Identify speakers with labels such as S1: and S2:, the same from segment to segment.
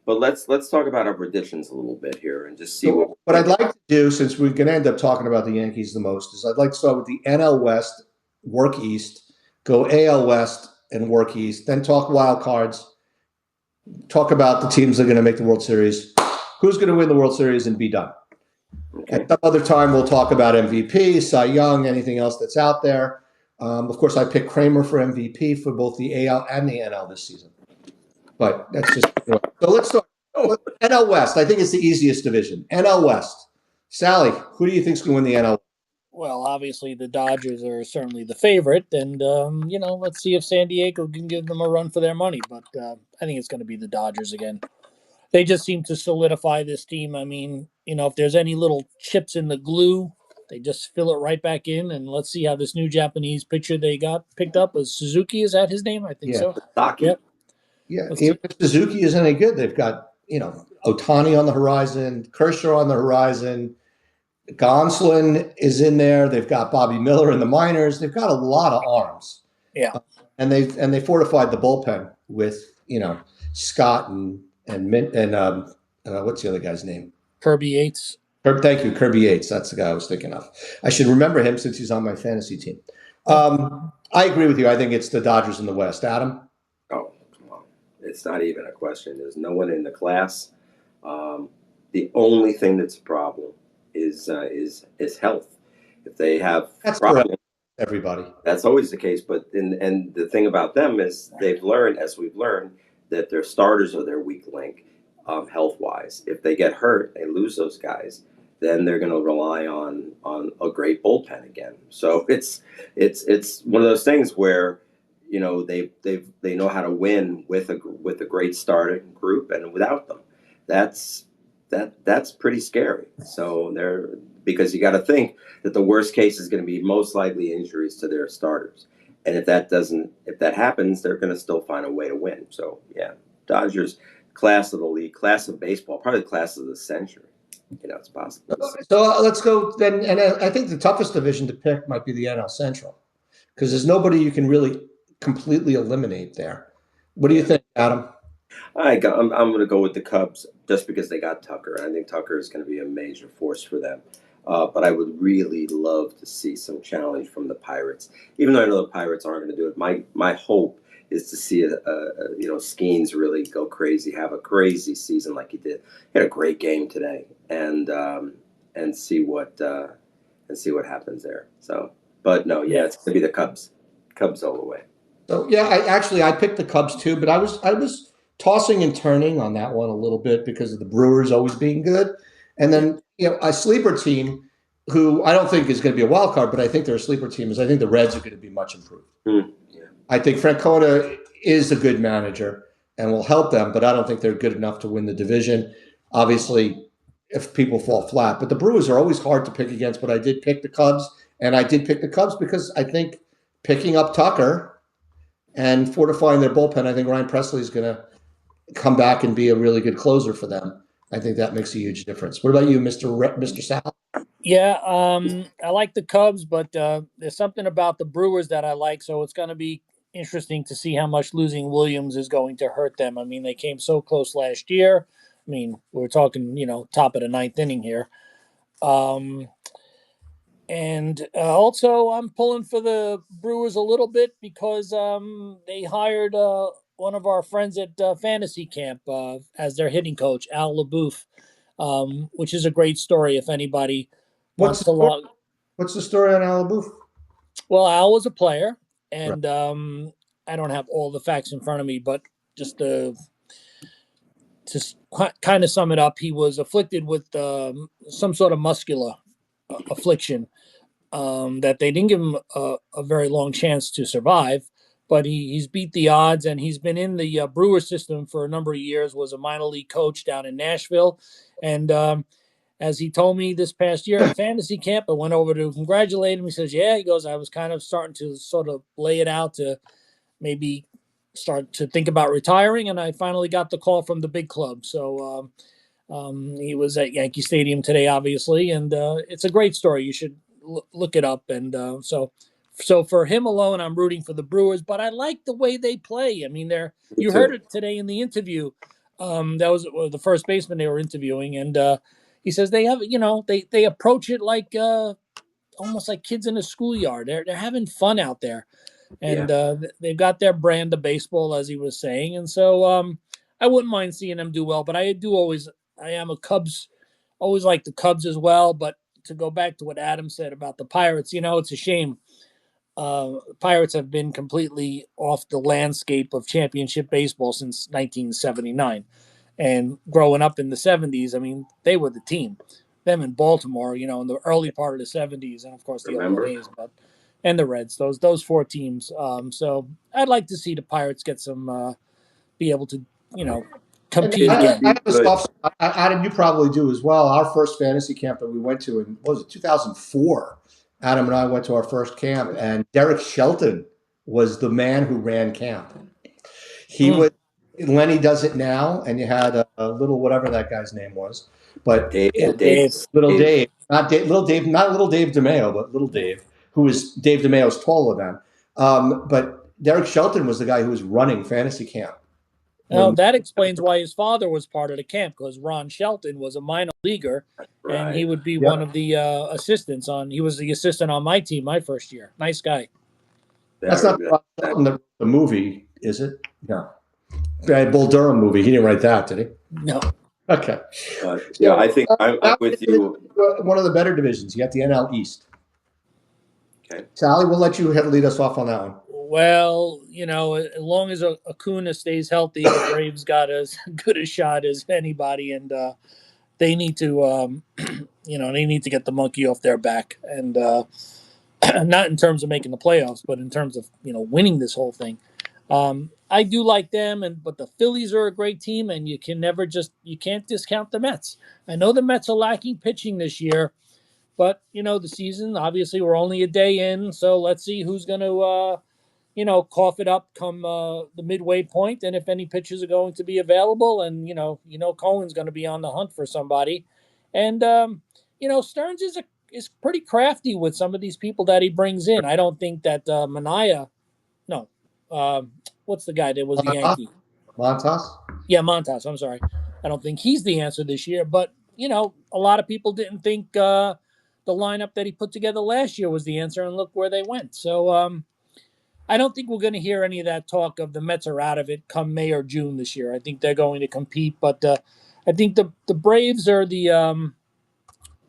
S1: But let's talk about our predictions a little bit here and just see what
S2: So what I'd like to do, since we're going to end up talking about the Yankees the most, is I'd like to start with the NL West, work East, go AL West and work East, then talk wild cards, talk about the teams that are going to make the World Series, who's going to win the World Series, and be done.
S1: okay.
S2: At some other time, we'll talk about MVP, Cy Young, anything else that's out there. Of course, I picked Kramer for MVP for both the AL and the NL this season. But that's just so. Let's start. NL West. I think it's the easiest division. NL West. Sally, who do you think's going to win the NL?
S3: Well, obviously the Dodgers are certainly the favorite, and let's see if San Diego can give them a run for their money. But I think it's going to be the Dodgers again. They just seem to solidify this team. I mean, if there's any little chips in the glue, they just fill it right back in. And let's see how this new Japanese pitcher they got picked up was Suzuki. Is that his name? I think
S2: Yeah.
S3: so.
S1: Saki.
S3: Yep.
S2: Yeah. Even if Suzuki isn't any good, they've got Otani on the horizon, Kershaw on the horizon. Gonsolin is in there. They've got Bobby Miller in the minors. They've got a lot of arms.
S3: Yeah.
S2: And they fortified the bullpen with Scott and what's the other guy's name?
S3: Kirby Yates.
S2: Thank you, Kirby Yates. That's the guy I was thinking of. I should remember him since he's on my fantasy team. I agree with you. I think it's the Dodgers in the West. Adam?
S1: Oh, come on. It's not even a question. There's no one in the class. The only thing that's a problem is health. If they have problems,
S2: everybody.
S1: that's always the case. But and the thing about them is they've learned, as we've learned, that their starters are their weak link, health wise. If they get hurt, they lose those guys. Then they're going to rely on a great bullpen again. So it's one of those things where they know how to win with a great starting group, and without them, that's pretty scary. So because you got to think that the worst case is going to be most likely injuries to their starters, and if that happens, they're going to still find a way to win. So yeah, Dodgers, class of the league, class of baseball, probably the class of the century. It's possible.
S2: So let's go then. And I think the toughest division to pick might be the NL Central, because there's nobody you can really completely eliminate there. What do you think, Adam?
S1: I'm going to go with the Cubs just because they got Tucker. I think Tucker is going to be a major force for them. But I would really love to see some challenge from the Pirates, even though I know the Pirates aren't going to do it. My hope is to see Skeens really go crazy, have a crazy season like he did. He had a great game today, and see what happens there. So, but no, yeah, it's going to be the Cubs all the way.
S2: So yeah, I picked the Cubs too, but I was tossing and turning on that one a little bit because of the Brewers always being good, and then a sleeper team who I don't think is going to be a wild card, but I think they're a sleeper team. Is I think the Reds are going to be much improved.
S1: Yeah.
S2: I think Francona is a good manager and will help them, but I don't think they're good enough to win the division. Obviously, if people fall flat, but the Brewers are always hard to pick against. But I did pick the Cubs, and I did pick the Cubs because I think picking up Tucker and fortifying their bullpen, I think Ryan Presley is going to come back and be a really good closer for them. I think that makes a huge difference. What about you, Mr. Sal?
S3: Yeah, I like the Cubs, but there's something about the Brewers that I like, so it's going to be interesting to see how much losing Williams is going to hurt them. I mean, they came so close last year. I mean, we're talking, top of the ninth inning here. And also, I'm pulling for the Brewers a little bit because they hired one of our friends at Fantasy Camp as their hitting coach, Al LaBouffe, which is a great story if anybody wants to log.
S2: What's the story on Al LaBouffe?
S3: Well, Al was a player, and
S2: Right.
S3: I don't have all the facts in front of me, but just to kind of sum it up, he was afflicted with some sort of muscular affliction that they didn't give him a very long chance to survive. But he's beat the odds, and he's been in the Brewer system for a number of years, was a minor league coach down in Nashville. And as he told me this past year at Fantasy Camp, I went over to congratulate him. He says, yeah, he goes, I was kind of starting to sort of lay it out to maybe start to think about retiring, and I finally got the call from the big club. So he was at Yankee Stadium today, obviously, and it's a great story. You should look it up. And so for him alone, I'm rooting for the Brewers, but I like the way they play. I mean, you heard it today in the interview. That was the first baseman they were interviewing, and he says they have, they approach it like almost like kids in a schoolyard. They're having fun out there,
S1: Yeah.
S3: and they've got their brand of baseball, as he was saying, and so I wouldn't mind seeing them do well. But I am a Cubs, always like the Cubs as well. But to go back to what Adam said about the Pirates, it's a shame. Pirates have been completely off the landscape of championship baseball since 1979. And growing up in the 70s, I mean, they were the team. Them in Baltimore, in the early part of the 70s, and of course the Oakland
S1: Remember?
S3: A's, and the Reds, those four teams. So I'd like to see the Pirates get some, be able to,
S2: And
S3: compete
S1: It would
S3: again.
S2: I
S1: be
S2: have a
S1: good.
S2: soft spot. Adam, you probably do as well. Our first fantasy camp that we went to in, what was it, 2004? Adam and I went to our first camp, and Derek Shelton was the man who ran camp. He
S3: Mm.
S2: was, Lenny does it now, and you had a little whatever that guy's name was, but
S1: Dave,
S3: Yeah, Dave.
S1: Davis.
S2: little
S1: Dave.
S2: Dave, not Dave, little Dave, not little Dave DeMeo, but little Dave, who was Dave DeMeo's taller than. But Derek Shelton was the guy who was running fantasy camp
S3: Now
S2: when.
S3: that explains why his father was part of the camp, because Ron Shelton was a minor leaguer, and he
S1: Right.
S3: would be one
S2: Yep.
S3: of the assistants on. He was the assistant on my team my first year. Nice guy.
S2: That's
S1: Very
S2: not
S1: good.
S2: Rob Shelton that wrote the movie, is it? No. Bull Durham movie. He didn't write that, did he?
S3: No.
S2: Okay.
S1: But yeah, I
S2: So
S1: think I'm
S2: now
S1: with
S2: we get
S1: you.
S2: into one of the better divisions. You got the NL East.
S1: Okay.
S2: Sally, we'll let you lead us off on that one.
S3: Well, as long as Acuna stays healthy, the Braves got as good a shot as anybody, and they need to, they need to get the monkey off their back, and not in terms of making the playoffs, but in terms of winning this whole thing. I do like them, but the Phillies are a great team, and you can't discount the Mets. I know the Mets are lacking pitching this year, but the season, obviously we're only a day in, so let's see who's going to cough it up come the midway point, and if any pitchers are going to be available, and Cohen's going to be on the hunt for somebody, and Stearns is pretty crafty with some of these people that he brings in. I don't think that Mania, no, what's the guy that was the
S2: Montas?
S3: Yankee?
S2: Montas?
S3: Yeah, Montas. I'm sorry, I don't think he's the answer this year. But a lot of people didn't think the lineup that he put together last year was the answer, and look where they went. So I don't think we're going to hear any of that talk of the Mets are out of it come May or June this year. I think they're going to compete, but I think the Braves are the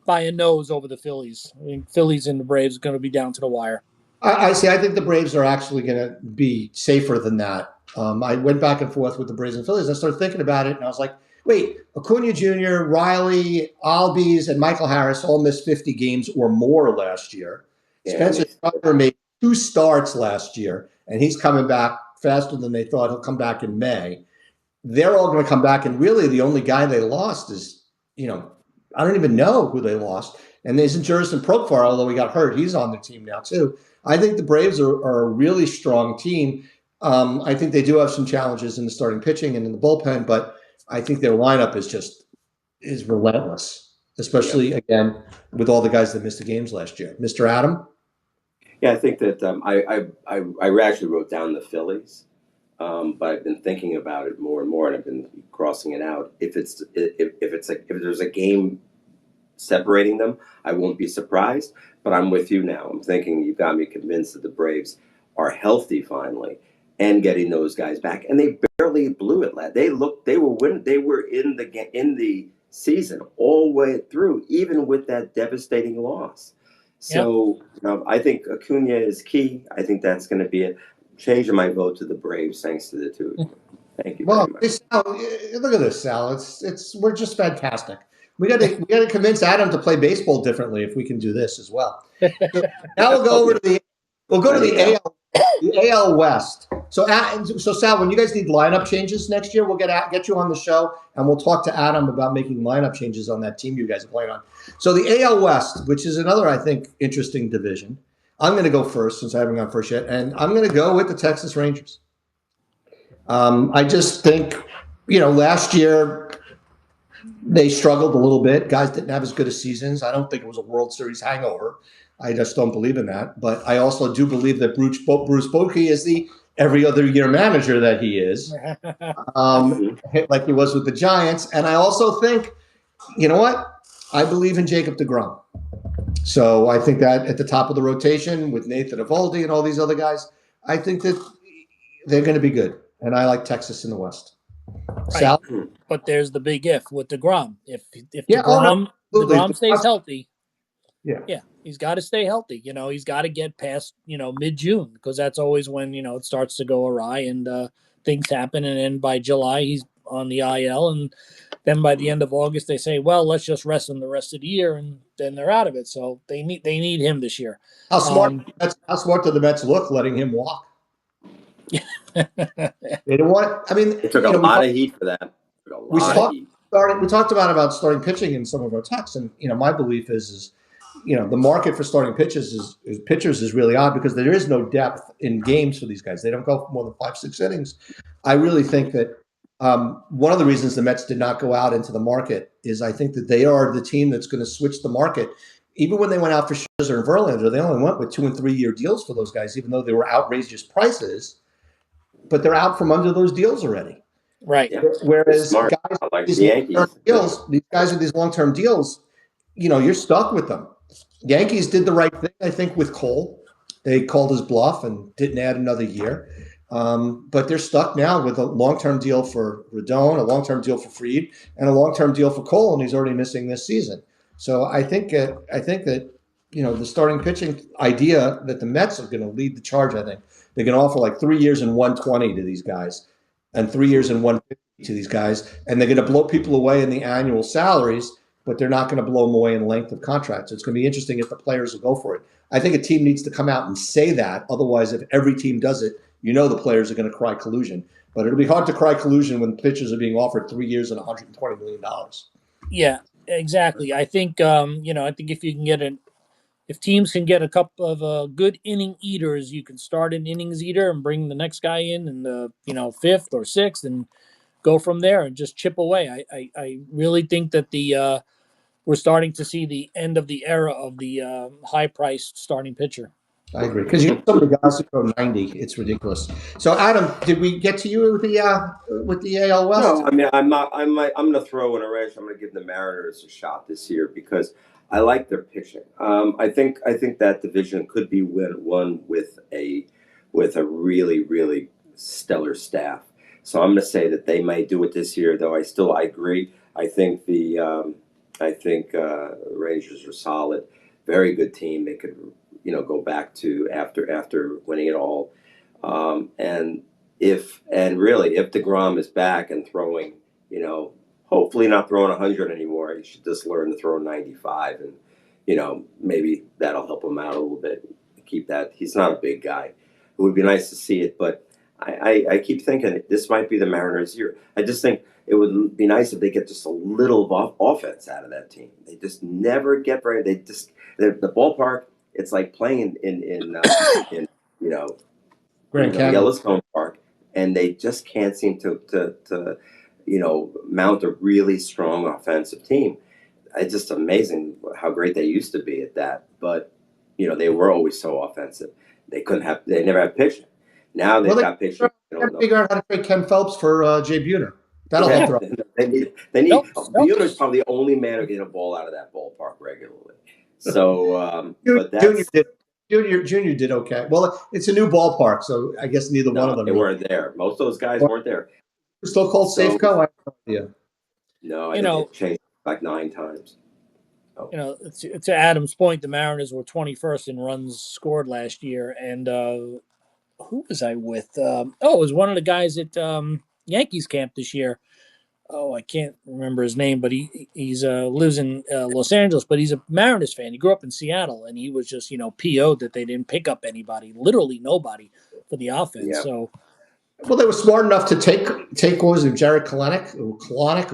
S3: by a nose over the Phillies. I think Phillies and the Braves are going to be down to the wire.
S2: I see. I think the Braves are actually going to be safer than that. I went back and forth with the Braves and Phillies. I started thinking about it, and I was like, wait, Acuna Jr., Riley, Albies, and Michael Harris all missed 50 games or more last year.
S1: Yeah, and
S2: Spencer Strider made 2 starts last year, and he's coming back faster than they thought. He'll come back in May. They're all going to come back, and really the only guy they lost is, I don't even know who they lost. And there's Jurison Profar, although he got hurt. He's on the team now, too. I think the Braves are a really strong team. I think they do have some challenges in the starting pitching and in the bullpen, but I think their lineup is relentless,
S1: yeah,
S2: especially, again, with all the guys that missed the games last year. Mr. Adam?
S1: yeah. I think that I actually wrote down the Phillies, but I've been thinking about it more and more, and I've been crossing it out. If there's a game separating them, I won't be surprised. But I'm with you now. I'm thinking you've got me convinced that the Braves are healthy finally and getting those guys back. And they barely blew it. They were winning. They were in the season all the way through, even with that devastating loss.
S3: Yep.
S1: So I think Acuna is key. I think that's going to be it. Changing my vote to the Braves thanks to the two of you. Thank you very
S2: Well,
S1: much.
S2: Sal, look at this, Sal. We're just fantastic. We got to convince Adam to play baseball differently if we can do this as well. So now we'll go to the AL West. So Sal, when you guys need lineup changes next year, we'll get you on the show and we'll talk to Adam about making lineup changes on that team you guys are playing on. So the AL West, which is another I think interesting division. I'm going to go first since I haven't gone first yet, and I'm going to go with the Texas Rangers. I just think, last year they struggled a little bit. Guys didn't have as good as seasons. I don't think it was a World Series hangover. I just don't believe in that. But I also do believe that Bruce Bochy is the every other year manager that he is, like he was with the Giants. And I also think, you know what? I believe in Jacob deGrom. So I think that at the top of the rotation with Nathan Eovaldi and all these other guys, I think that they're going to be good. And I like Texas in the West.
S3: Right.
S2: Sal?
S3: But there's the big if with deGrom. If
S2: Yeah,
S3: deGrom stays healthy,
S2: yeah,
S3: he's got to stay healthy. He's got to get past mid-June, because that's always when it starts to go awry and things happen. And then by July he's on the IL, and then by the end of August they say, well, let's just rest him the rest of the year, and then they're out of it. So they need him this year.
S2: How smart do the Mets look letting him walk? They didn't want. I mean,
S1: It took a lot of heat for that.
S2: We talked about starting pitching in some of our texts, and my belief is the market for starting pitchers is really odd, because there is no depth in games for these guys. They don't go more than 5-6 innings. I really think that one of the reasons the Mets did not go out into the market is I think that they are the team that's going to switch the market. Even when they went out for Scherzer and Verlander, they only went with 2- and 3-year deals for those guys, even though they were outrageous prices. But they're out from under those deals already.
S3: Right.
S1: Yeah.
S2: Whereas
S1: guys like the Yankees,
S2: these guys with these long-term deals, you're stuck with them. Yankees did the right thing, I think, with Cole. They called his bluff and didn't add another year. But they're stuck now with a long-term deal for Rodon, a long-term deal for Fried, and a long-term deal for Cole, and he's already missing this season. So I think that the starting pitching idea that the Mets are going to lead the charge. I think they're going to offer like 3 years and 120 to these guys, and 3 years and 150 to these guys, and they're going to blow people away in the annual salaries, but they're not going to blow them away in length of contracts. It's going to be interesting if the players will go for it. I think a team needs to come out and say that. Otherwise, if every team does it, the players are going to cry collusion. But it'll be hard to cry collusion when pitchers are being offered 3 years and $120 million.
S3: Yeah, exactly. I think I think if you can if teams can get a couple of good inning eaters, you can start an innings eater and bring the next guy in the fifth or sixth, and go from there and just chip away. I really think that we're starting to see the end of the era of the high-priced starting pitcher.
S2: I agree, because some of the guys who throw 90, it's ridiculous. So, Adam, did we get to you with the AL West?
S1: No, I mean, I'm going to throw in a wrench. I'm going to give the Mariners a shot this year because I like their pitching. I think that division could be won with a really, really stellar staff. So I'm going to say that they might do it this year, though. I agree. I think the Rangers are solid, very good team. They could go back to after winning it all, and if DeGrom is back and throwing, hopefully not throwing 100 anymore, he should just learn to throw 95, and maybe that'll help him out a little bit. Keep that. He's not a big guy. It would be nice to see it, but I keep thinking this might be the Mariners' year. I just think it would be nice if they get just a little offense out of that team. They just never get very. The ballpark. It's like playing in
S2: Grand Canyon.
S1: Yellowstone Park, and they just can't seem to mount a really strong offensive team. It's just amazing how great they used to be at that, but they were always so offensive. They never had pitching. Now they've got pitching.
S2: They got to figure out how to trade Ken Phelps for Jay Buhner. That'll help.
S1: They need. Buhner's probably the only man who can get a ball out of that ballpark regularly. So, but that's.
S2: Junior did okay. Well, it's a new ballpark, so I guess neither one of them.
S1: They weren't there. Most of those guys weren't there.
S2: Still called Safeco? I have no idea.
S1: No, I think it changed like 9 times. Oh.
S3: To Adam's point, the Mariners were 21st in runs scored last year, and who was I with? It was one of the guys at Yankees camp this year. Oh, I can't remember his name, but he's lives in Los Angeles, but he's a Mariners fan. He grew up in Seattle, and he was just PO'd that they didn't pick up anybody, literally nobody, for the offense.
S1: Yeah.
S3: So,
S2: well, they were smart enough to take what was it, Jared Kalanick or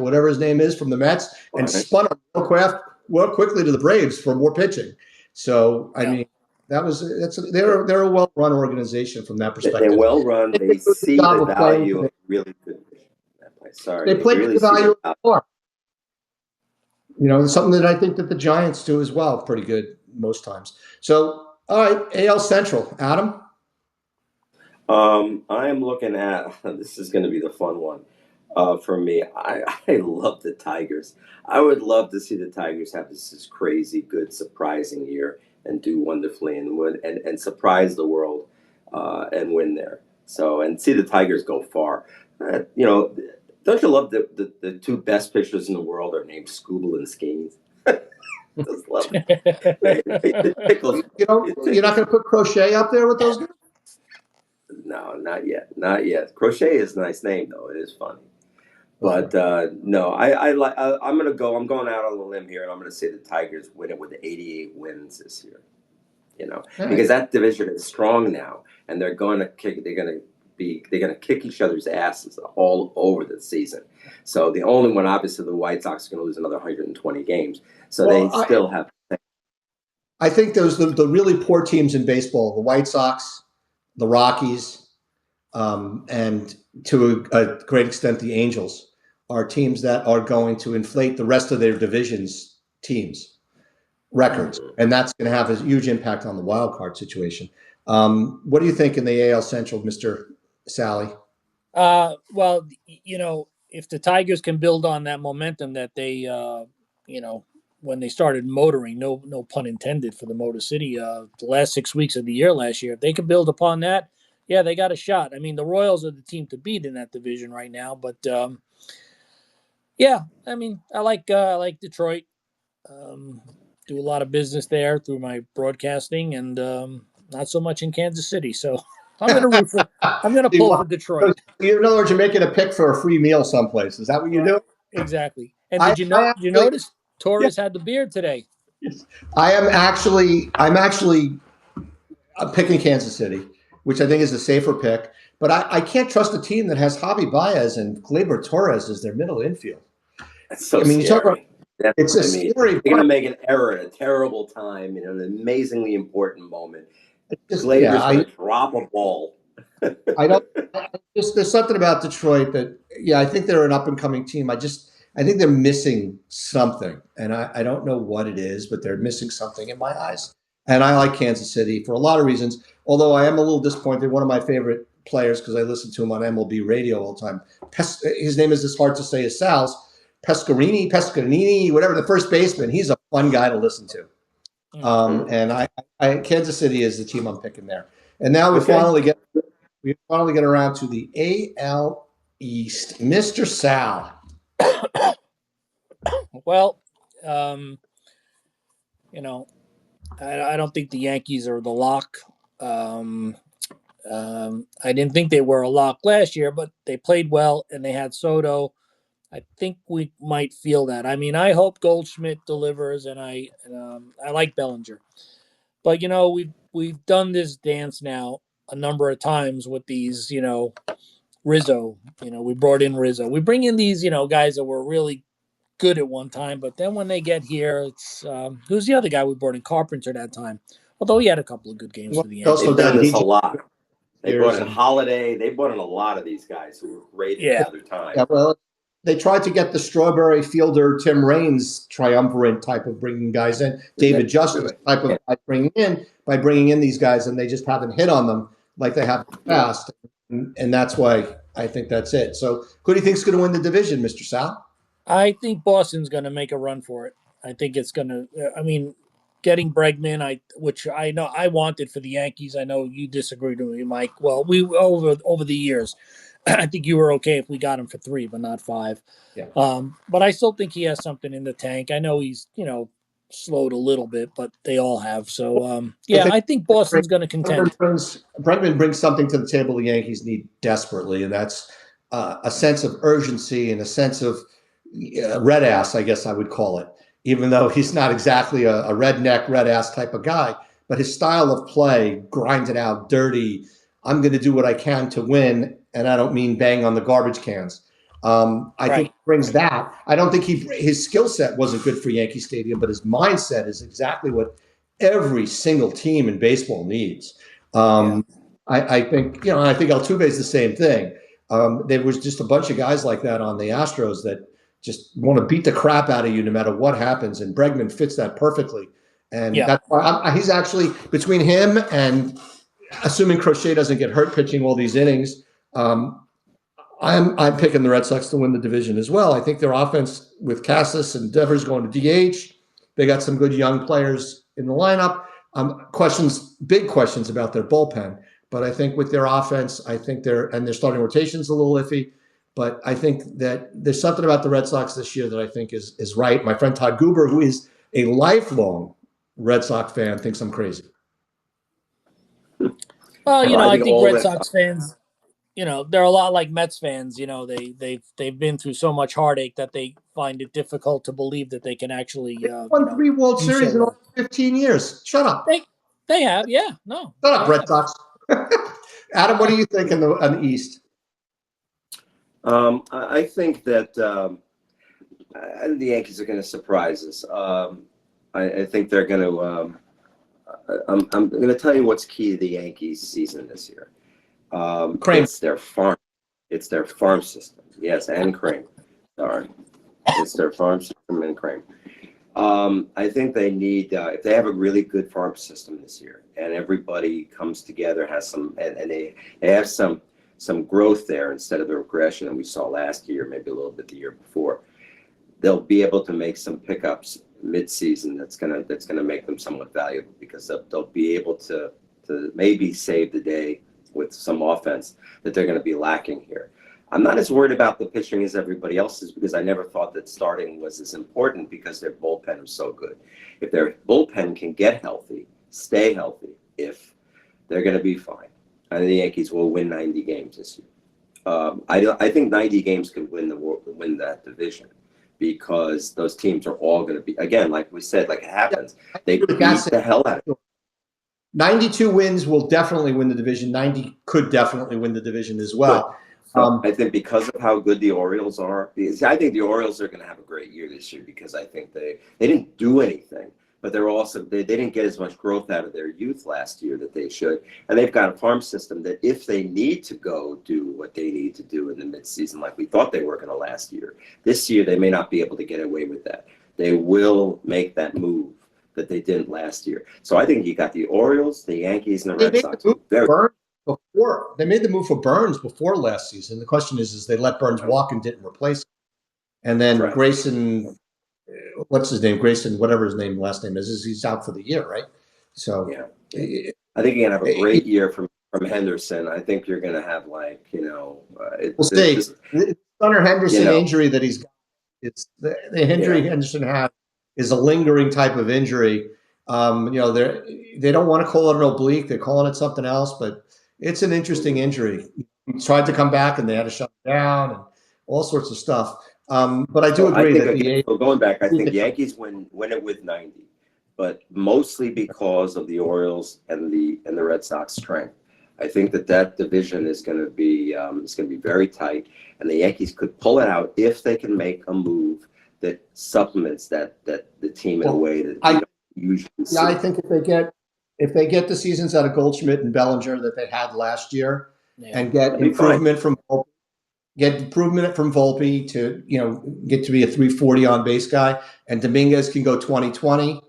S2: whatever his name is from the Mets, and spun him real quickly to the Braves for more pitching. So I mean, they're a well-run organization from that perspective.
S1: They're well-run. They see the value of really good. Sorry,
S2: they play really the value of the farm. Something that I think that the Giants do as well, pretty good most times. So, all right, AL Central, Adam.
S1: I am looking at this is going to be the fun one for me. I love the Tigers. I would love to see the Tigers have this crazy, good, surprising year and do wonderfully and win and surprise the world and win there. So and see the Tigers go far. Don't you love the two best pitchers in the world are named Scooble and Skeens? Just love it. It tickles. It
S2: You're not
S1: tickles.
S2: going to put Crochet up there with those guys?
S1: No, not yet. Not yet. Crochet is a nice name though. It is funny.
S2: Okay.
S1: But no, I'm gonna go. I'm going out on a limb here, and I'm gonna say the Tigers win it with 88 wins this year.
S2: All right.
S1: Because that division is strong now, and they're going to kick. They're gonna kick each other's asses all over the season. So the only one, obviously, the White Sox are going to lose another 120 games. So they
S2: Well,
S1: still have.
S2: I think those the really poor teams in baseball, the White Sox, the Rockies, and to a great extent the Angels, are teams that are going to inflate the rest of their divisions teams records,
S1: Mhm.
S2: and that's going to have a huge impact on the wild card situation. What do you think in the AL Central, Mister Sally?
S3: Well, if the Tigers can build on that momentum that they, when they started motoring, no pun intended for the Motor City, the last 6 weeks of the year last year, if they can build upon that, yeah, they got a shot. I mean, the Royals are the team to beat in that division right now, but yeah, I mean, I like Detroit. Um, do a lot of business there through my broadcasting, and not so much in Kansas City. So I'm gonna root for. I'm gonna
S2: You
S3: pull for
S2: want-
S3: Detroit.
S2: in other words, you're making a pick for a free meal someplace. Is that what you
S3: Right.
S2: do?
S3: Exactly. And
S2: I,
S3: did you
S2: I
S3: know? Did you
S2: actually,
S3: notice
S2: yeah,
S3: Torres had the beard today?
S2: I'm actually picking Kansas City, which I think is a safer pick. But I can't trust a team that has Javi Baez and Gleyber Torres as their middle infield.
S1: That's so
S2: I mean, you talk about
S1: scary. That's,
S2: it's a
S1: I mean,
S2: scary
S1: they're
S2: part.
S1: gonna make an error at a terrible time, an amazingly important moment.
S2: Just yeah,
S1: Glaber's gonna drop a ball.
S2: I don't. Just there's something about Detroit that yeah, I think they're an up and coming team. I think they're missing something, and I don't know what it is, but they're missing something in my eyes. And I like Kansas City for a lot of reasons. Although I am a little disappointed. One of my favorite players because I listen to him on MLB radio all the time. His name is as hard to say as Sal's. Pescarini, whatever the first baseman. He's a fun guy to listen to.
S1: Mhm.
S2: And Kansas City is the team I'm picking there. And now
S1: Okay.
S2: we finally get around to the AL East. Mr. Sal.
S3: Well, um, you know, I don't think the Yankees are the lock. Um, I didn't think they were a lock last year, but they played well and they had Soto. I think we might feel that. I mean, I hope Goldschmidt delivers, and I like Bellinger. But we've done this dance now a number of times with these, Rizzo. We brought in Rizzo. We bring in these, guys that were really good at one time, but then when they get here, it's who's the other guy we brought in? Carpenter that time. Although he had a couple of good games
S2: Well,
S3: for the
S2: also
S1: They've
S3: Yankees.
S1: done
S2: got
S1: this a
S2: DJ
S1: lot. They brought
S2: years
S1: in
S2: and
S1: Holiday. They brought in a lot of these guys who were great at
S3: Yeah,
S1: other time.
S2: yeah, well, they tried to get the Strawberry Fielder, Tim Raines triumvirate type of bringing guys in,
S1: They
S2: David Justice
S1: do
S2: type of
S1: it.
S2: guy bringing in by bringing in these guys, and they just haven't hit on them like they have in the
S1: Yeah.
S2: past, and that's why I think that's it. So, who do you think's going to win the division, Mr. Sal?
S3: I think Boston's going to make a run for it. I think it's going to. I mean, getting Bregman, which I know I wanted for the Yankees. I know you disagreed with me, Mike. Well, we over the years, I think you were okay if we got him for 3, but not 5.
S2: Yeah.
S3: But I still think he has something in the tank. I know he's slowed a little bit, but they all have. So
S2: I
S3: yeah,
S2: think
S3: I think Boston's going to contend.
S2: Bregman brings something to the table the Yankees need desperately, and that's a sense of urgency and a sense of red ass, I guess I would call it. Even though he's not exactly a redneck, red ass type of guy, but his style of play, grind it out, dirty. I'm going to do what I can to win, and I don't mean bang on the garbage cans. I think
S3: Right.
S2: he brings that. I don't think his skill set wasn't good for Yankee Stadium, but his mindset is exactly what every single team in baseball needs.
S3: Yeah.
S2: I think I think Altuve is the same thing. There was just a bunch of guys like that on the Astros that just want to beat the crap out of you no matter what happens, and Bregman fits that perfectly. And
S3: Yeah.
S2: that's why he's actually between him and assuming Crochet doesn't get hurt pitching all these innings, I'm picking the Red Sox to win the division as well. I think their offense with Cassis and Devers going to DH, they got some good young players in the lineup. Big questions about their bullpen, but I think with their offense, I think their starting rotation's a little iffy. But I think that there's something about the Red Sox this year that I think is right. My friend Todd Goober, who is a lifelong Red Sox fan, thinks I'm crazy.
S3: Well, I think
S1: all
S3: Red Sox fans, they're a lot like Mets fans. They've been through so much heartache that they find it difficult to believe that they can actually
S2: Won 3 World
S3: do
S2: Series
S3: so
S2: in
S3: well.
S2: over 15 years. Shut up.
S3: They have, yeah, no.
S2: Shut up, Red Sox. Adam, what do you think in the East?
S1: I think that the Yankees are going to surprise us. I think they're going to. I'm going to tell you what's key to the Yankees season this year. It's their farm. It's their farm system. Yes, and Crane. Sorry, it's their farm system and Crane. I think they need if they have a really good farm system this year, and everybody comes together, has some, and they have some growth there instead of the regression that we saw last year, maybe a little bit the year before. They'll be able to make some pickups mid-season that's gonna make them somewhat valuable, because they'll be able to maybe save the day with some offense that they're going to be lacking here. I'm not as worried about the pitching as everybody else is, because I never thought that starting was as important, because their bullpen is so good. If their bullpen can get healthy, stay healthy, if they're going to be fine. I think the Yankees will win 90 games this year. I think 90 games could win that division, because those teams are all going to be, again, like we said, like it happens, they beat the hell out of it.
S2: 92 wins will definitely win the division. 90 could definitely win the division as well.
S1: So I think because of how good the Orioles are, because I think the Orioles are going to have a great year this year, because I think they didn't do anything, but they're also they didn't get as much growth out of their youth last year that they should, and they've got a farm system that if they need to go do what they need to do in the midseason, like we thought they were going to last year, this year they may not be able to get away with that. They will make that move that they didn't last year. So I think you got the Orioles, the Yankees, and the Red Sox.
S2: They made the move for Burns before last season. The question is they let Burns walk and didn't replace him. And then Grayson, what's his name? Grayson, whatever his last name is he's out for the year, right? So
S1: yeah, I think you're gonna have a great year from Henderson. I think you're gonna have we'll
S2: see. The Hunter Henderson injury that he's got, it's the injury Henderson had is a lingering type of injury. They don't want to call it an oblique; they're calling it something else, but it's an interesting injury. He tried to come back, and they had to shut him down, and all sorts of stuff. But I do agree that
S1: going back, I think the Yankees win it with 90, but mostly because of the Orioles and the Red Sox strength. I think that division is going to be very tight, and the Yankees could pull it out if they can make a move that supplements that the team in a way that we don't usually see.
S2: I think if they get the seasons out of Goldschmidt and Bellinger that they had last year, and get improvement from Volpe to get to be a 340 on base guy, and Dominguez can go 20-20,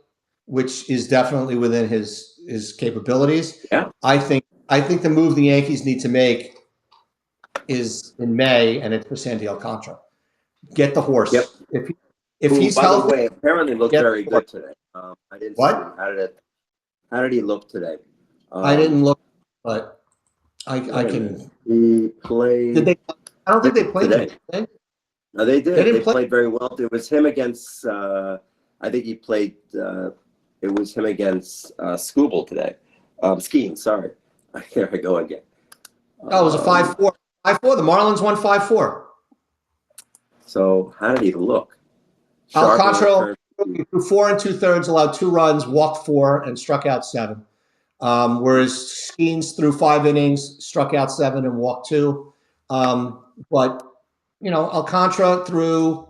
S2: which is definitely within his capabilities.
S1: Yeah,
S2: I think the move the Yankees need to make is in May, and it's for Sandy Alcantara. Get the horse.
S1: Yep.
S2: If he's
S1: by
S2: healthy,
S1: the way, apparently looked very good today. I didn't
S2: what?
S1: see how did he look today?
S2: I didn't look, but I can.
S1: He played.
S2: Did they? I don't think they played
S1: today. No, they did. They played very well. It was him against. I think he played. It was him against Skubal today. Skiing. Sorry. Here I go again.
S2: It was a 5-4. 5-4. The Marlins won 5-4.
S1: So how did he look?
S2: Alcantara threw 4 2/3, allowed 2 runs, walked 4, and struck out 7. Whereas Skeens threw 5 innings, struck out 7, and walked 2. But Alcantara threw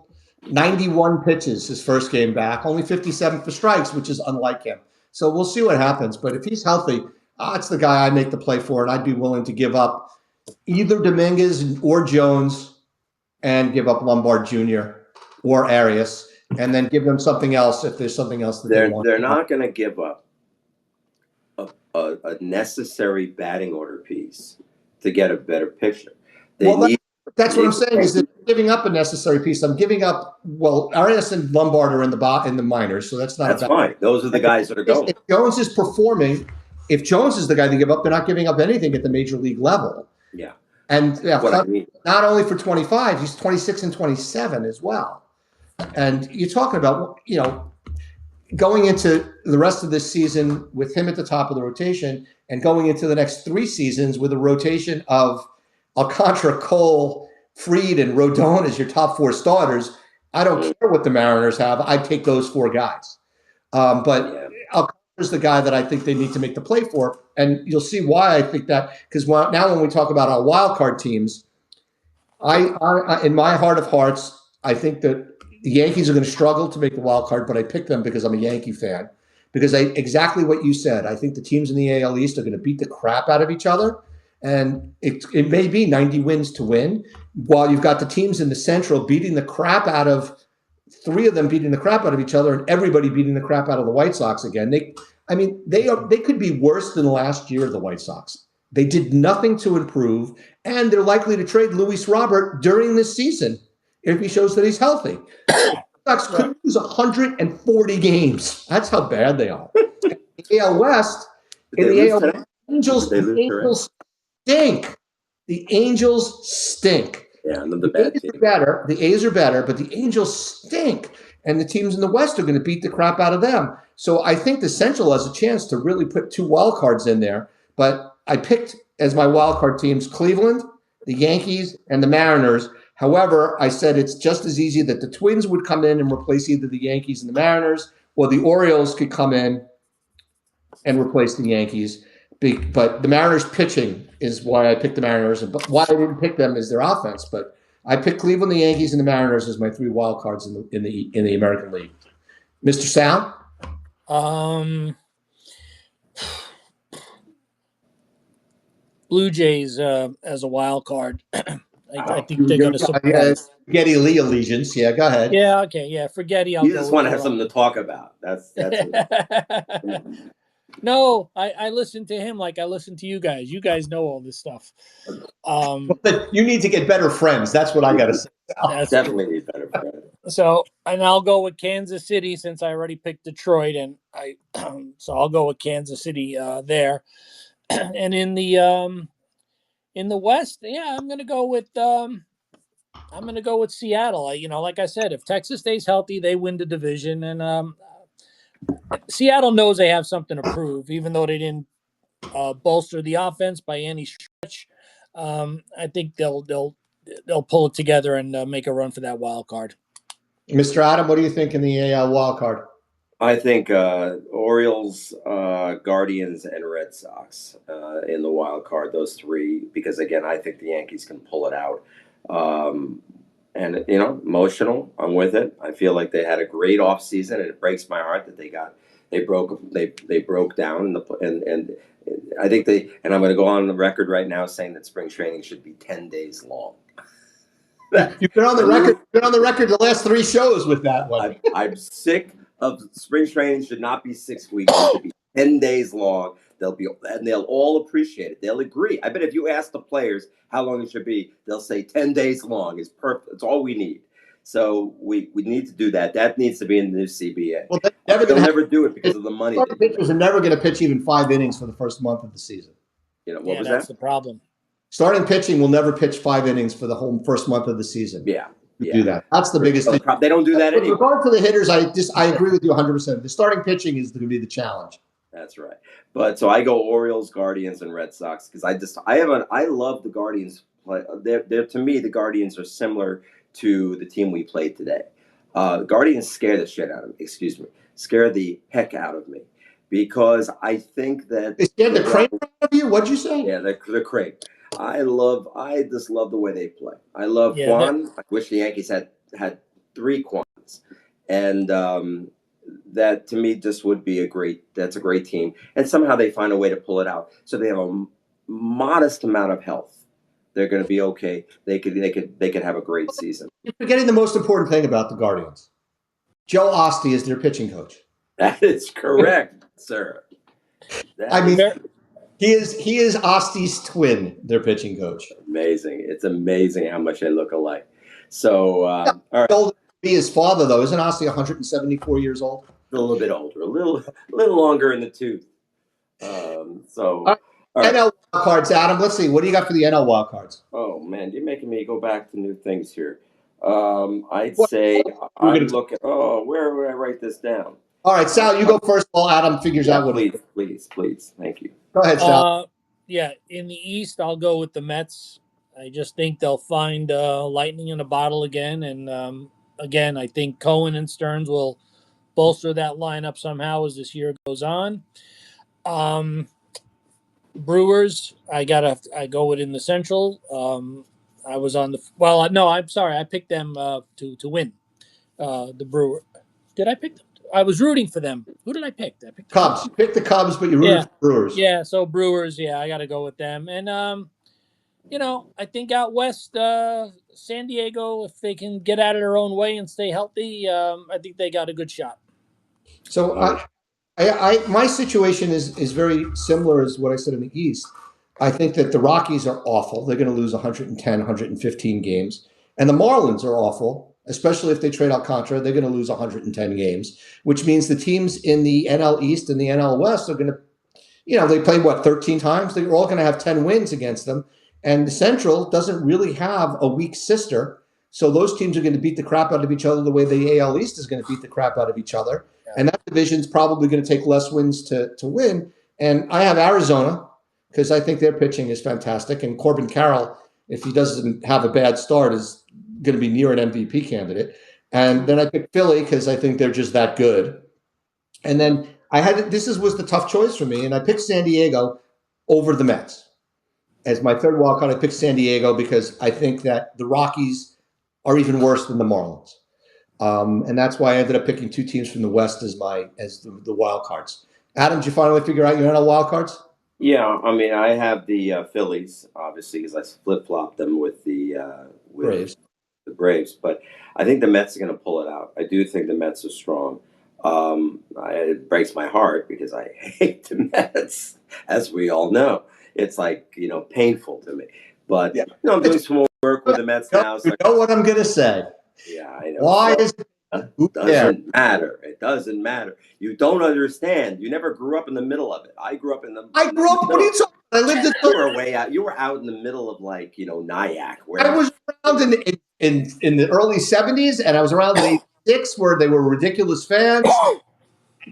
S2: 91 pitches his first game back, only 57 for strikes, which is unlike him. So we'll see what happens. But if he's healthy, that's the guy I'd make the play for, and I'd be willing to give up either Dominguez or Jones and give up Lombard Jr. or Arias, and then give them something else if there's something else that they want.
S1: They're not going to give up a necessary batting order piece to get a better pitcher. They
S2: Well,
S1: need.
S2: that's what I'm saying is that I'm giving up a necessary piece. I'm giving up. Well, Arias and Lombard are in the minors, so that's not
S1: That's
S2: a bad.
S1: fine. Those are the guys that are going.
S2: If Jones is performing, if Jones is the guy to give up, they're not giving up anything at the major league level.
S1: Yeah.
S2: And
S1: What I mean.
S2: not only for 25, he's 26 and 27 as well. And you're talking about, going into the rest of this season with him at the top of the rotation and going into the next 3 seasons with a rotation of Alcantara, Cole, Fried, and Rodon as your top 4 starters. I don't care what the Mariners have. I'd take those 4 guys. But Alcantara's the guy that I think they need to make the play for. And you'll see why I think that, because now when we talk about our wild card teams, I in my heart of hearts, I think that the Yankees are going to struggle to make the wild card, but I picked them because I'm a Yankee fan. Because exactly what you said, I think the teams in the AL East are going to beat the crap out of each other, and it may be 90 wins to win, while you've got the teams in the Central beating the crap out of 3 of them beating the crap out of each other, and everybody beating the crap out of the White Sox again. They could be worse than last year. The White Sox. They did nothing to improve, and they're likely to trade Luis Robert during this season if he shows that he's healthy. Sox could lose 140 games. That's how bad they are. The AL West, in the AL, Angels stink. The Angels stink.
S1: Yeah, another bad team.
S2: The A's are better, but the Angels stink. And the teams in the West are going to beat the crap out of them. So I think the Central has a chance to really put 2 wild cards in there. But I picked as my wild card teams Cleveland, the Yankees, and the Mariners. However, I said it's just as easy that the Twins would come in and replace either the Yankees and the Mariners, or the Orioles could come in and replace the Yankees. But the Mariners pitching is why I picked the Mariners. But why I didn't pick them is their offense. But I picked Cleveland, the Yankees, and the Mariners as my 3 wild cards in the American League. Mr. Sal?
S3: Blue Jays as a wild card. I think they're going to surprise.
S2: Getty Lee allegiance. Yeah, go ahead.
S3: Yeah, okay, yeah. Forget it.
S1: You just want to have something to talk about. That's
S3: No, I listen to him like I listen to you guys. You guys know all this stuff.
S2: But you need to get better friends. That's what I got to say.
S1: Definitely need better friends.
S3: So, and I'll go with Kansas City since I already picked Detroit, and so I'll go with Kansas City there. And in the West, yeah, I'm gonna go with Seattle. Like I said, if Texas stays healthy, they win the division, and Seattle knows they have something to prove, even though they didn't bolster the offense by any stretch. I think they'll pull it together and make a run for that wild card.
S2: Mr. Adam, what do you think in the AL wild card?
S1: I think Orioles, Guardians, and Red Sox in the wild card. Those 3, because again, I think the Yankees can pull it out. And emotional. I'm with it. I feel like they had a great offseason, and it breaks my heart that they broke down, and I think and I'm going to go on the record right now saying that spring training should be 10 days long.
S2: You've been on the record. Been on the record the last 3 shows with that one.
S1: I'm sick of spring training. Should not be 6 weeks. It should be 10 days long. They'll all appreciate it. They'll agree. I bet if you ask the players how long it should be, they'll say 10 days long is perfect. It's all we need. So we need to do that. That needs to be in the new CBA.
S2: Well,
S1: they'll never do it because of the money.
S2: Pitchers are never going to pitch even 5 innings for the first month of the season.
S1: What was
S3: that's
S1: that?
S3: the problem.
S2: Starting pitching will never pitch 5 innings for the whole first month of the season.
S1: Yeah.
S2: Do that. That's the biggest thing.
S1: They don't do that anymore.
S2: With regard to the hitters, I agree with you 100%. The starting pitching is going to be the challenge.
S1: That's right. But so I go Orioles, Guardians, and Red Sox because I love the Guardians. They're to me the Guardians are similar to the team we played today. Guardians scare the shit out of me. Scare the heck out of me because I think that
S2: they scared the crane out of you. What'd you say?
S1: Yeah, the crane. I just love the way they play. I love Kwan. I wish the Yankees had 3 Kwans, and that to me just would be that's a great team. And somehow they find a way to pull it out. So they have a modest amount of health. They're going to be okay. They could have a great season.
S2: You're forgetting the most important thing about the Guardians. Joe Ostie is their pitching coach.
S1: That is correct, sir.
S2: I
S1: That
S2: mean,
S1: is
S3: Ver-
S2: he is Osty's twin, their pitching coach.
S1: amazing. It's amazing how much they look alike. So, all right,
S2: Old to be his father, though. Isn't Osty 174 years old?
S1: a little bit older, a little longer in the tooth.
S2: All
S1: So,
S2: right.
S1: all right.
S2: NL wild cards, Adam. Let's see. What do you got for the NL wild cards?
S1: Oh man, you're making me go back to new things here. I'd
S2: What
S1: say
S2: we're
S1: I'm
S2: going to
S1: looking. Oh, where would I write this down?
S2: All right, Sal, you go first while Adam figures
S1: Yeah,
S2: out what.
S1: please, please, please. Thank you.
S2: Go ahead, Sal.
S3: yeah, in the East, I'll go with the Mets. I just think they'll find lightning in a bottle again, and again, I think Cohen and Stearns will bolster that lineup somehow as this year goes on. Um, Brewers, I go with in the Central. I was on the no, I'm sorry, I picked them to win. The Brewer, did I pick them? I was rooting for them. Who did I pick? I picked the
S2: Cubs.
S3: Cubs.
S2: You picked the Cubs, but you rooted
S3: Yeah,
S2: for the Brewers.
S3: yeah. So Brewers, yeah, I got to go with them. And I think out west, San Diego, if they can get out of their own way and stay healthy, I think they got a good shot.
S2: So
S1: Oh,
S2: my situation is very similar as what I said in the East. I think that the Rockies are awful. They're going to lose 110, 115 games. And the Marlins are awful, especially if they trade Alcantara. They're going to lose 110 games, which means the teams in the NL East and the NL West are going to, they played 13 times? They're all going to have 10 wins against them. And the Central doesn't really have a weak sister. So those teams are going to beat the crap out of each other the way the AL East is going to beat the crap out of each other. And that division's probably going to take less wins to win. And I have Arizona because I think their pitching is fantastic. And Corbin Carroll, if he doesn't have a bad start, is going to be near an MVP candidate. And then I picked Philly because I think they're just that good. And then was the tough choice for me, and I picked San Diego over the Mets as my third wild card. I picked San Diego because I think that the Rockies are even worse than the Marlins, and that's why I ended up picking two teams from the West as the wild cards. Adam, did you finally figure out your NL wild cards?
S1: yeah. I mean, I have the Phillies obviously because I flip flopped them with
S2: Braves.
S1: the Braves, but I think the Mets are going to pull it out. I do think the Mets are strong. It breaks my heart because I hate the Mets, as we all know. It's like painful to me. But
S2: Yeah,
S1: I'm doing some more work with the Mets now,
S2: you
S1: so
S2: know what I'm going to say.
S1: yeah, I know.
S2: Why
S1: So
S2: is who cares?
S1: doesn't matter. It doesn't matter. You don't understand. You never grew up in the middle of it. I grew up in the
S2: I grew up. What are
S1: middle.
S2: you talking about? I lived in.
S1: You were way out. You were out in the middle of Nyack,
S2: I
S1: where
S2: was around in the early '70s, and I was around in '86 where they were ridiculous fans.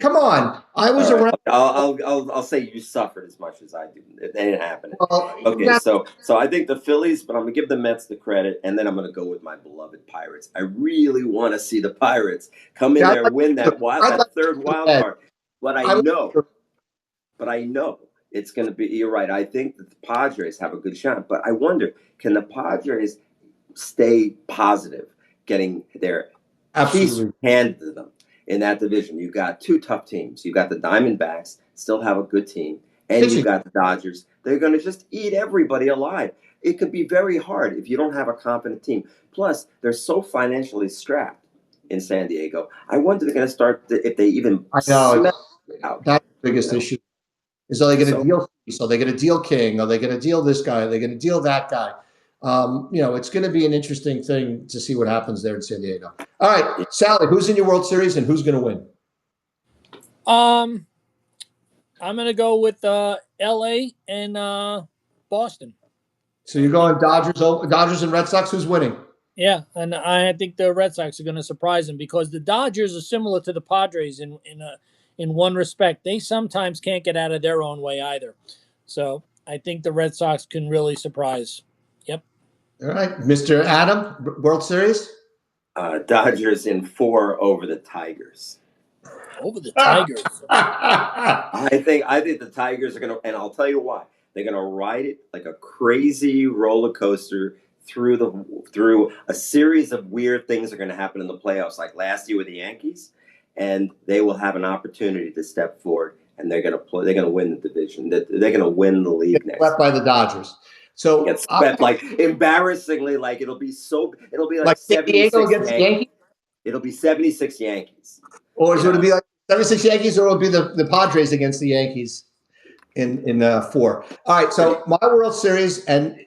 S2: Come on, I
S1: all
S2: was
S1: right.
S2: around.
S1: I'll say you suffered as much as I do. It ain't happening.
S2: Well,
S1: Okay, so I think the Phillies, but I'm gonna give the Mets the credit, and then I'm gonna go with my beloved Pirates. I really want to see the Pirates come in
S2: yeah,
S1: there and win
S2: I'd like
S1: that third
S2: to
S1: wild
S2: add,
S1: card. But
S2: I would,
S1: I know it's gonna be. You're right. I think that the Padres have a good shot, but I wonder, can the Padres stay positive, getting their piece
S2: absolutely.
S1: handed to them in that division? You got two tough teams. You got the Diamondbacks, still have a good team, and you
S2: Pitching.
S1: got the Dodgers. They're going to just eat everybody alive. It could be very hard if you don't have a competent team. Plus, they're so financially strapped in San Diego. I wonder if they're going to start if they even
S2: I know
S1: smell it out.
S2: that's the biggest issue. Is are they going to
S1: So
S2: deal? So they going to deal King? Are they going to deal this guy? Are they going to deal that guy? It's going to be an interesting thing to see what happens there in San Diego. All right, Sally, who's in your World Series and who's going to win?
S3: Um, I'm gonna go with L.A. and Boston.
S2: So you're going Dodgers and Red Sox. Who's winning?
S3: Yeah, and I think the Red Sox are going to surprise them because the Dodgers are similar to the Padres in one respect. They sometimes can't get out of their own way either. So I think the Red Sox can really surprise. Yep.
S2: All right, Mr. Adam, World Series.
S1: Dodgers in 4 over the Tigers.
S3: Over the Tigers.
S1: I think the Tigers are gonna, and I'll tell you why. They're gonna ride it like a crazy roller coaster through a series of weird things are gonna happen in the playoffs, like last year with the Yankees, and they will have an opportunity to step forward, and they're gonna play. They're gonna win the division. They're gonna win the league next.
S2: Swept by the Dodgers. So
S1: Get swept like embarrassingly, like it'll be like
S2: San Diego
S1: 76
S2: against the
S1: Yankees.
S2: Yankees,
S1: It'll be 76 Yankees.
S2: or
S1: You
S2: is it
S1: know?
S2: going to be like 76 Yankees, or will it be the Padres against the Yankees? in 4. All right, so my World Series, and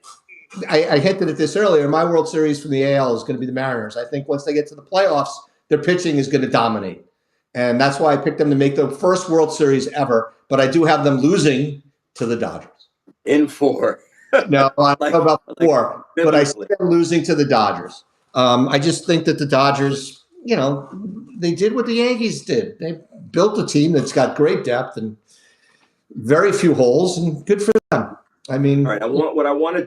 S2: I hinted at this earlier. My World Series from the AL is going to be the Mariners. I think once they get to the playoffs, their pitching is going to dominate, and that's why I picked them to make the first World Series ever. But I do have them losing to the Dodgers.
S1: In 4.
S2: No, I don't know about 4, but I see
S1: biblically.
S2: them losing to the Dodgers. I just think that the Dodgers, they did what the Yankees did. They built a team that's got great depth and very few holes, and good for them. I mean,
S1: All right, what I want to